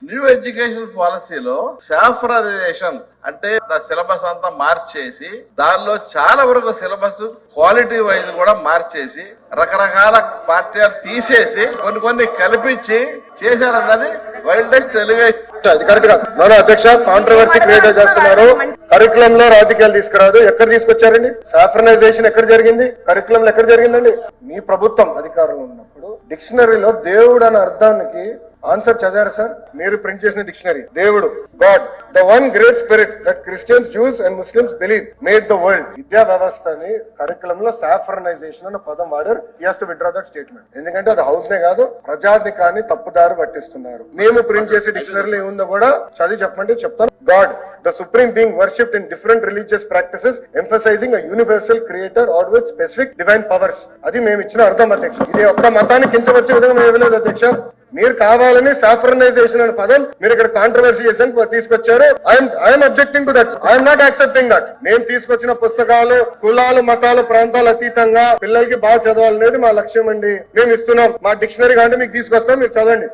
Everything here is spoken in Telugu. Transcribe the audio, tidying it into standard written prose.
న్యూ ఎడ్యుకేషన్ పాలసీలో సాఫ్రనైజేషన్ అంటే సిలబస్ అంతా మార్చేసి దానిలో చాలా వరకు సిలబస్ క్వాలిటీ వైజ్ కూడా మార్చేసి రకరకాల పాఠ్యాలు తీసేసి కొన్ని కల్పించి చేశారన్నది వైల్డెస్ట్ ఎలివేషన్. అది కరెక్ట్ గా మన అధ్యక్ష కాంట్రవర్సీ క్రియేట్ చేస్తున్నారు. కరికులం లో రాజకీయాలు తీసుకురాదు. ఎక్కడ తీసుకొచ్చారండి? సాఫ్రనైజేషన్ ఎక్కడ జరిగింది? కరికులం లో ఎక్కడ జరిగిందండి? మీ ప్రభుత్వం అధికారంలో ఉన్నప్పుడు డిక్షనరీలో దేవుడు అనే అర్థానికి ఆన్సర్ చదివారు సార్? మీరు ప్రింట్ చేసిన డిక్షనరీ దేవుడు God the one great spirit that Christians, juice and Muslims believe made the world. విద్యా వ్యవస్థని కరికులం లో సాఫ్రనైజేషన్ అన్న పదం వాడారు. He has to withdraw that statement. ఎందుకంటే అది హౌస్ నే కాదు, ప్రజాధికాన్ని తప్పుదారి పట్టిస్తున్నారు. మేము ప్రింట్ చేసే డిక్షనరీలో ఏముందో కూడా చదివి చెప్పండి, చెప్తాను. God the supreme being worshipped in different religious practices, emphasizing a universal creator or with specific divine powers. అది మేము ఇచ్చిన అర్థం అధ్యక్ష. ఇది ఒక్క మతాన్ని కించవచ్చే విధంగా మేము ఇవ్వలేదు అధ్యక్ష. మీరు కావాలని సాఫ్రనైజేషన్ అనే పదం మీరు ఇక్కడ కాంట్రవర్సీ చేసి తీసుకొచ్చారు. I'm objecting to that. I'm not accepting that. మేము తీసుకొచ్చిన పుస్తకాలు కులాలు, మతాలు, ప్రాంతాలు అతీతంగా పిల్లలకి బాగా చదవాలనేది మా లక్ష్యం అండి. మేము ఇస్తున్నాం. మా డిక్షనరీ అంటే మీకు తీసుకొస్తాం, మీరు చదవండి.